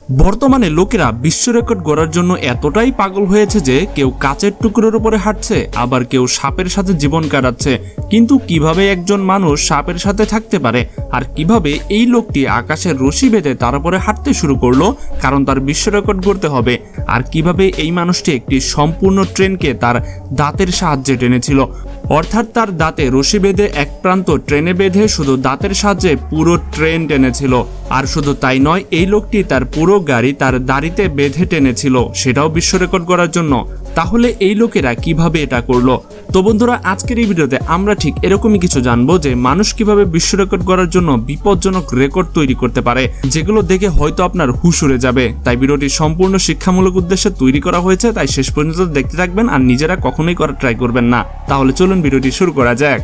বর্তমানে লোকেরা বিশ্ব রেকর্ড গড়ার জন্য এতটাই পাগল হয়েছে যে কেউ কাচের টুকরোর উপরে হাঁটছে, আবার কেউ সাপের সাথে জীবন কাটাচ্ছে। কিন্তু কিভাবে একজন মানুষ সাপের সাথে থাকতে পারে, আর কিভাবে এই লোকটি আকাশের রশি বেঁধে তার উপরে হাঁটতে শুরু করলো কারণ তার বিশ্ব রেকর্ড গড়তে হবে, আর কিভাবে এই মানুষটি একটি সম্পূর্ণ ট্রেনকে তার দাঁতের সাহায্যে টেনেছিল, অর্থাৎ তার দাঁতে রশি বেঁধে এক প্রান্ত ট্রেনে বেঁধে শুধু দাঁতের সাহায্যে পুরো ট্রেন টেনেছিল। আর শুধু তাই নয়, এই লোকটি তার পুরো গাড়ি তার দাড়িতে বেঁধে টেনেছিল, সেটাও বিশ্ব রেকর্ড করার জন্য। তাহলে এই লোকেরা কিভাবে এটা করলো? তো বন্ধুরা, আজকের এই ভিডিওতে আমরা ঠিক এরকমই কিছু জানবো যে মানুষ কিভাবে বিশ্ব রেকর্ড করার জন্য বিপজ্জনক রেকর্ড তৈরি করতে পারে, যেগুলো দেখে হয়তো আপনার হুশ উড়ে যাবে। তাই ভিডিওটি সম্পূর্ণ শিক্ষামূলক উদ্দেশ্যে তৈরি করা হয়েছে, তাই শেষ পর্যন্ত দেখতে থাকবেন আর নিজেরা কখনোই করার ট্রাই করবেন না। তাহলে চলুন ভিডিওটি শুরু করা যাক।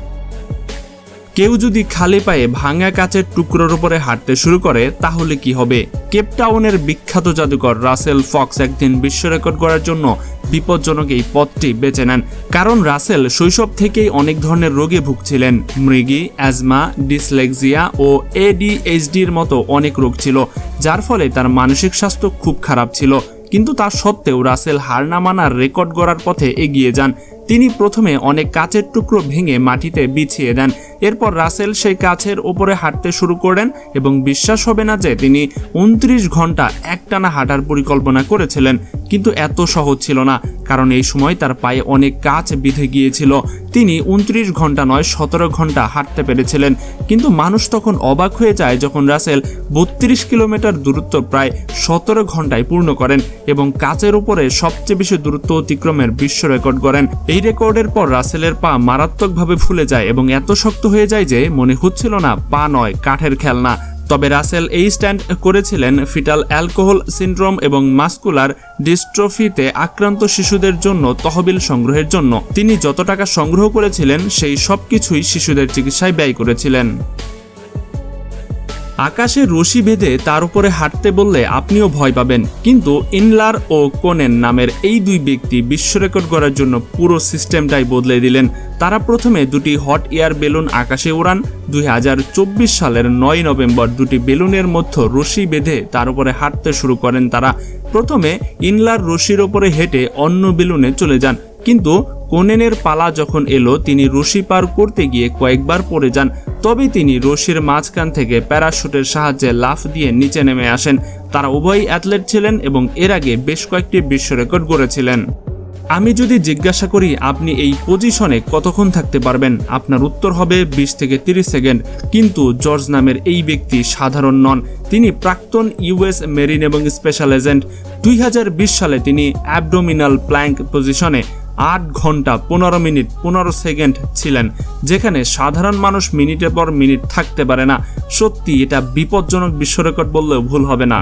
কেউ যদি খালি পায়ে ভাঙা কাচের টুকরোর উপরে হাঁটতে শুরু করে তাহলে কি হবে? কেপটাউনের বিখ্যাত জাদুকর রাসেল ফক্স একদিন বিশ্ব রেকর্ড করার জন্য বিপজ্জনক এই পথটি বেছে নেন। কারণ রাসেল শৈশব থেকেই অনেক ধরনের রোগে ভুগছিলেন। মৃগী, অ্যাজমা, ডিসলেক্সিয়া ও ADHDর মতো অনেক রোগ ছিল, যার ফলে তার মানসিক স্বাস্থ্য খুব খারাপ ছিল। কিন্তু তা সত্ত্বেও রাসেল হার না মানার রেকর্ড গড়ার পথে এগিয়ে যান। তিনি প্রথমে অনেক কাচের টুকরো ভেঙে মাটিতে বিছিয়ে দেন। এরপর রাসেল সেই কাচের ওপরে হাঁটতে শুরু করেন এবং বিশ্বাস হবে না যে তিনি 29 ঘন্টা একটানা হাঁটার পরিকল্পনা করেছিলেন। কিন্তু এত সহজ ছিল না, কারণ এই সময় তার পায়ে অনেক কাচ বিঁধে গিয়েছিল। তিনি 29 ঘন্টা নয় 17 ঘন্টা হাঁটতে পেরেছিলেন। কিন্তু মানুষ তখন অবাক হয়ে যায় যখন রাসেল 32 কিলোমিটার দূরত্ব প্রায় 17 ঘন্টায় পূর্ণ করেন এবং কাচের উপরে সবচেয়ে বেশি দূরত্ব অতিক্রমের বিশ্ব রেকর্ড করেন। এই রেকর্ডের পর রাসেলের পা মারাত্মকভাবে ফুলে যায় এবং এত শক্ত হয়ে যায় যে মনে হচ্ছিল না পা নয়, কাঠের খেলনা। তবে রাসেল এই স্ট্যান্ড করেছিলেন ফিটাল অ্যালকোহল সিনড্রোম এবং মাস্কুলার ডিস্ট্রফিতে আক্রান্ত শিশুদের জন্য তহবিল সংগ্রহের জন্য। তিনি যত টাকা সংগ্রহ করেছিলেন সেই সব কিছুই শিশুদের চিকিৎসায় ব্যয় করেছিলেন। আকাশে রশি বেঁধে তার উপরে হাঁটতে বললে আপনিও ভয় পাবেন, কিন্তু ইনলার ও কোনেন নামের এই দুই ব্যক্তি বিশ্ব রেকর্ড করার জন্য পুরো সিস্টেমটাই বদলে দিলেন। তারা প্রথমে দুটি হট এয়ার বেলুন আকাশে ওড়ান। 2024 সালের 9 নভেম্বর দুটি বেলুনের মধ্যে রশি বেঁধে তার উপরে হাঁটতে শুরু করেন তারা। প্রথমে ইনলার রশির ওপরে হেঁটে অন্য বেলুনে চলে যান, কিন্তু কোনেনের পালা যখন এলো তিনি রশি পার করতে গিয়ে কয়েকবার পড়ে যান। তবে তিনি রশির মাঝখান থেকে প্যারাশুটের সাহায্যে লাফ দিয়ে নিচে নেমে আসেন। তারা উভয়ই অ্যাথলেট ছিলেন এবং এর আগে বেশ কয়েকটি বিশ্ব রেকর্ড গড়েছিলেন। আমি যদি জিজ্ঞাসা করি আপনি এই পজিশনে কতক্ষণ থাকতে পারবেন, আপনার উত্তর হবে 20 থেকে 30 সেকেন্ড। কিন্তু জর্জ নামের এই ব্যক্তি সাধারণ নন। তিনি প্রাক্তন US মেরিন এবং স্পেশাল এজেন্ট। 2020 সালে তিনি অ্যাবডোমিনাল প্ল্যাঙ্ক পজিশনে 8 ঘন্টা 15 মিনিট 15 সেকেন্ড ছিলেন, যেখানে সাধারণ মানুষ মিনিটের পর মিনিট থাকতে পারে না। সত্যি এটা বিপজ্জনক বিশ্ব রেকর্ড বললেও ভুল হবে না।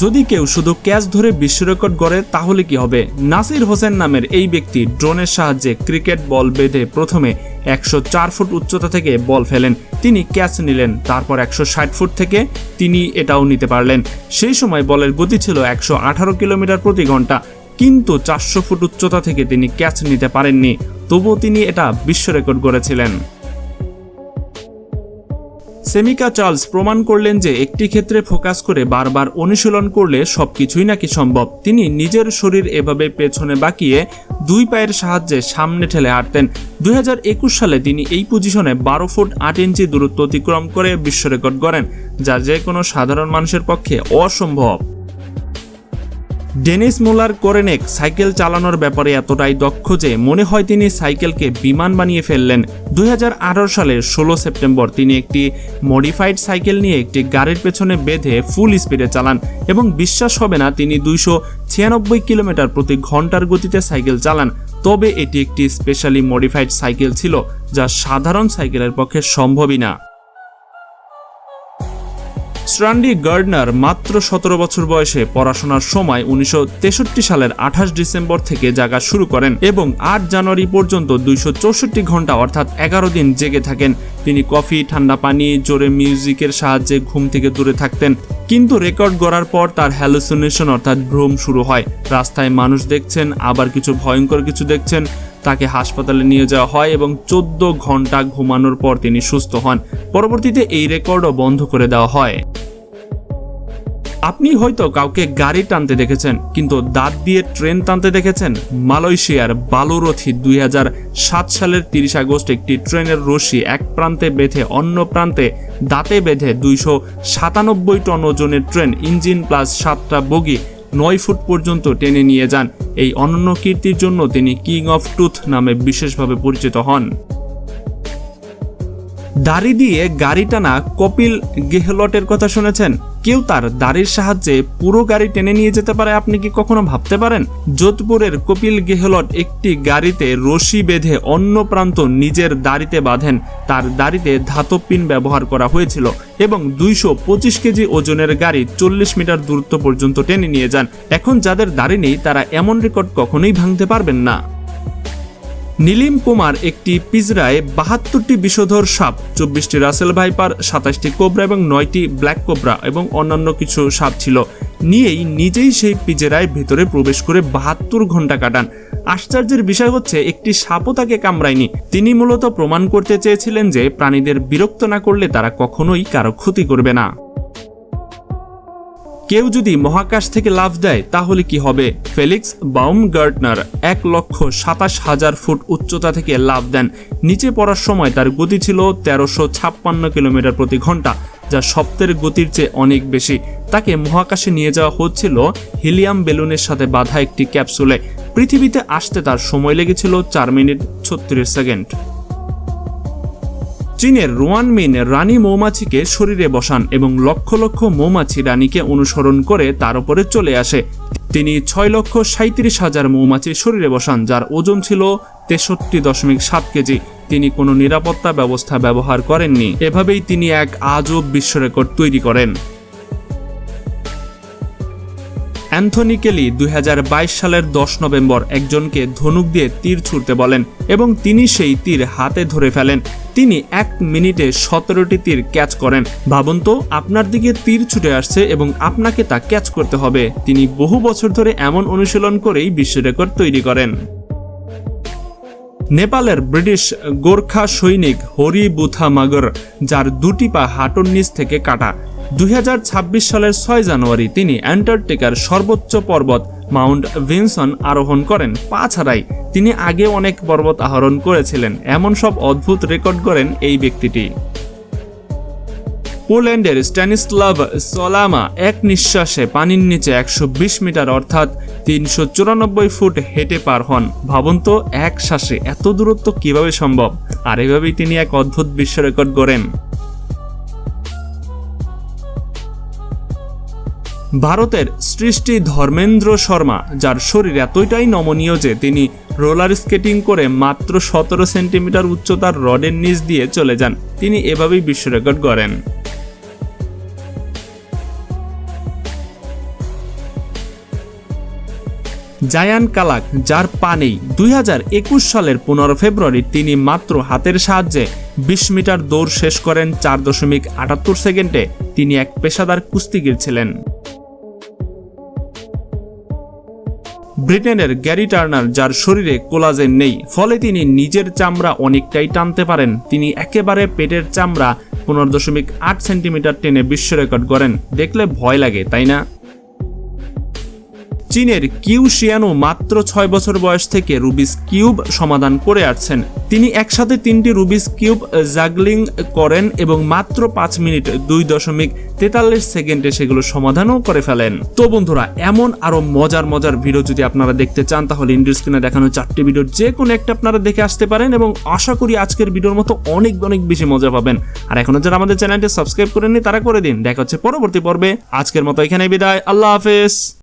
যদি কেউ শুধু ক্যাচ ধরে বিশ্ব রেকর্ড গড়ে তাহলে কি হবে? নাসির হোসেন নামের এই ব্যক্তি ড্রোনের সাহায্যে ক্রিকেট বল বেঁধে প্রথমে 104 ফুট উচ্চতা থেকে বল ফেলেন। তিনি ক্যাচ নিলেন, তারপর 160 ফুট থেকে তিনি এটাও নিতে পারলেন। সেই সময় বলের গতি ছিল 118 কিলোমিটার প্রতি ঘন্টা, কিন্তু 400 ফুট উচ্চতা থেকে তিনি ক্যাচ নিতে পারেননি। তবুও তিনি এটা বিশ্ব রেকর্ড গড়েছিলেন। সেমিকা চার্লস প্রমাণ করলেন যে একটি ক্ষেত্রে ফোকাস করে বারবার অনুশীলন করলে সবকিছুই নাকি সম্ভব। তিনি নিজের শরীর এভাবে পেছনে বাঁকিয়ে দুই পায়ের সাহায্যে সামনে ঠেলে হাঁটতেন। 2021 সালে তিনি এই পজিশনে 12 ফুট 8 ইঞ্চি দূরত্ব অতিক্রম করে বিশ্ব রেকর্ড গড়েন, যা যে কোনো সাধারণ মানুষের পক্ষে অসম্ভব। ডেনিস মুলার কোরেনেক সাইকেল চালানোর ব্যাপারে এতটাই দক্ষ যে মনে হয় তিনি সাইকেলকে বিমান বানিয়ে ফেললেন। 2018 সালের 16 সেপ্টেম্বর তিনি একটি মডিফাইড সাইকেল নিয়ে একটি গাড়ির পেছনে বেঁধে ফুল স্পিডে চালান এবং বিশ্বাস হবে না তিনি 296 কিলোমিটার প্রতি ঘন্টার গতিতে সাইকেল চালান। তবে এটি একটি স্পেশালি মডিফাইড সাইকেল ছিল, যা সাধারণ সাইকেলের পক্ষে সম্ভবই না। স্ট্রান্ডি গার্ডনার মাত্র 17 বছর বয়সে পড়াশোনার সময় 1963 সালের 28 ডিসেম্বর থেকে জাগা শুরু করেন এবং 8 জানুয়ারি পর্যন্ত 264 ঘন্টা অর্থাৎ 11 দিন জেগে থাকেন। তিনি কফি, ঠান্ডা পানি, জোরে মিউজিকের সাহায্যে ঘুম থেকে দূরে থাকতেন। কিন্তু রেকর্ড গড়ার পর তার হ্যালুসিনেশন অর্থাৎ ভ্রম শুরু হয়। রাস্তায় মানুষ দেখছেন, আবার কিছু ভয়ঙ্কর কিছু দেখছেন। তাকে হাসপাতালে নিয়ে যাওয়া হয় এবং 14 ঘন্টা ঘুমানোর পর তিনি সুস্থ হন। পরবর্তীতে এই রেকর্ডও বন্ধ করে দেওয়া হয়। আপনি হয়তো কাউকে গাড়ি টানতে দেখেছেন, কিন্তু দাঁত দিয়ে ট্রেন টানতে দেখেছেন? মালয়েশিয়ার বালুরথী 2007 সালের 30 আগস্ট একটি ট্রেনের রশি এক প্রান্তে বেঁধে অন্য প্রান্তে দাঁতে বেঁধে 297 টন ওজনের ট্রেন ইঞ্জিন প্লাস 7টা বগি 9 ফুট পর্যন্ত টেনে নিয়ে যান। এই অনন্য কীর্তির জন্য তিনি কিং অফ টুথ নামে বিশেষভাবে পরিচিত হন। দাড়ি দিয়ে গাড়ি টানা কপিল গেহলটের কথা শুনেছেন? কেউ তার দাড়ির সাহায্যে পুরো গাড়ি টেনে নিয়ে যেতে পারে, আপনি কি কখনো ভাবতে পারেন? যোধপুরের কপিল গেহলট একটি গাড়িতে রশি বেঁধে অন্য প্রান্ত নিজের দাড়িতে বাঁধেন। তার দাড়িতে ধাতব পিন ব্যবহার করা হয়েছিল এবং 225 কেজি ওজনের গাড়ি 40 মিটার দূরত্ব পর্যন্ত টেনে নিয়ে যান। এখন যাদের দাড়ি নেই তারা এমন রেকর্ড কখনোই ভাঙতে পারবেন না। নীলিম কুমার একটি পিঁজরায় 72টি বিষধর সাপ, 24টি রাসেল ভাইপার, 27টি কোবরা এবং 9টি ব্ল্যাক কোবরা এবং অন্যান্য কিছু সাপ ছিল নিয়েই নিজেই সেই পিঁজরায় ভেতরে প্রবেশ করে 72 ঘন্টা কাটান। আশ্চর্যের বিষয় হচ্ছে একটি সাপও তাকে কামড়ায়নি। তিনি মূলত প্রমাণ করতে চেয়েছিলেন যে প্রাণীদের বিরক্ত না করলে তারা কখনোই কারো ক্ষতি করবে না। কেউ যদি মহাকাশ থেকে লাফ দেয় তাহলে কি হবে? ফেলিক্স বাউমগার্টনার 1,27,000 ফুট উচ্চতা থেকে লাফ দেন। নিচে পড়ার সময় তার গতি ছিল 1356 কিলোমিটার প্রতি ঘন্টা, যা শব্দের গতির চেয়ে অনেক বেশি। তাকে মহাকাশে নিয়ে যাওয়া হচ্ছিল হিলিয়াম বেলুনের সাথে বাঁধা একটি ক্যাপসুলে। পৃথিবীতে আসতে তার সময় লেগেছিল 4 মিনিট 36 সেকেন্ড। চীনের রুয়ানমিন রানী মৌমাছিকে শরীরে বসান এবং লক্ষ লক্ষ মৌমাছি রানীকে অনুসরণ করে তার উপরে চলে আসে। তিনি 6,37,000 মৌমাছি শরীরে বসান, যার ওজন ছিল 63.7 কেজি। তিনি কোনো নিরাপত্তা ব্যবস্থা ব্যবহার করেননি। এভাবেই তিনি এক আজব বিশ্ব রেকর্ড তৈরি করেন। অ্যান্থনি কেলি 2022 সালের 10 নভেম্বর একজনকে ধনুক দিয়ে তীর ছুঁড়তে বলেন এবং তিনি সেই তীর হাতে ধরে ফেলেন। তিনি 1 মিনিটে 17টি তীর ক্যাচ করেন। ভাবুন তো, আপনার দিকে তীর ছুটে আসছে এবং আপনাকে তা ক্যাচ করতে হবে। তিনি বহু বছর ধরে এমন অনুশীলন করেই বিশ্ব রেকর্ড তৈরি করেন। নেপালের ব্রিটিশ গোর্খা সৈনিক হরি বুথামাগর, যার 2টি পা হাঁটুর নিচ থেকে কাটা, 2026 সালের 6 জানুয়ারি তিনি অ্যান্টার্কটিকার সর্বোচ্চ পর্বত মাউন্ট ভিনসন আরোহণ করেন পা ছাড়াই। তিনি আগে অনেক পর্বত আরোহণ করেছিলেন। এমন সব অদ্ভুত রেকর্ড করেন এই ব্যক্তিটি। পোল্যান্ডের স্ট্যানিস্লাভ সোলামা এক নিঃশ্বাসে পানির নিচে 120 মিটার অর্থাৎ 394 ফুট হেঁটে পার হন। ভাবুন তো, এক শ্বাসে এত দূরত্ব কিভাবে সম্ভব? আর এভাবেই তিনি এক অদ্ভুত বিশ্ব রেকর্ড গড়েন। ভারতের সৃষ্টি ধর্মেন্দ্র শর্মা, যার শরীর এতটাই নমনীয় যে তিনি রোলার স্কেটিং করে মাত্র 17 সেন্টিমিটার উচ্চতার রডের নিচ দিয়ে চলে যান। তিনি এভাবেই বিশ্ব রেকর্ড গড়েন। জায়ান কালাক, যার পা নেই, 2021 সালের 15 ফেব্রুয়ারি তিনি মাত্র হাতের সাহায্যে 20 মিটার দৌড় শেষ করেন 4.78 সেকেন্ডে। তিনি এক পেশাদার কুস্তিগির ছিলেন। ব্রিটেনের গ্যারি টার্নার, যার শরীরে কোলাজেন নেই, ফলে তিনি নিজের চামড়া অনেকটাই টানতে পারেন। তিনি একেবারে পেটের চামড়া 15.8 সেন্টিমিটার টেনে বিশ্ব রেকর্ড গড়েন। দেখলে ভয় লাগে, তাই না? চীনের কিউ শিয়ানো মাত্র 6 বছর বয়স থেকে রুবিস কিউব সমাধান করে আসছেন। তিনি একসাথে 3টি রুবিস কিউব জাগলিং করেন এবং মাত্র 5 মিনিট 2.43 সেকেন্ডে সেগুলো সমাধানও করে ফেলেন। তো বন্ধুরা, এমন আরো মজার মজার ভিডিও যদি আপনারা দেখতে চান তাহলে ইন্ডির স্ক্রিনে দেখানো 4টি ভিডিওর যে কোনো একটা আপনারা দেখে আসতে পারেন এবং আশা করি আজকের ভিডিওর মতো অনেক অনেক বেশি মজা পাবেন। আর এখনো যারা আমাদের চ্যানেলটি সাবস্ক্রাইব করেননি তারা করে দিন। দেখা হচ্ছে পরবর্তী পর্বে। আজকের মতো এখানেই বিদায়। আল্লাহ হাফেজ।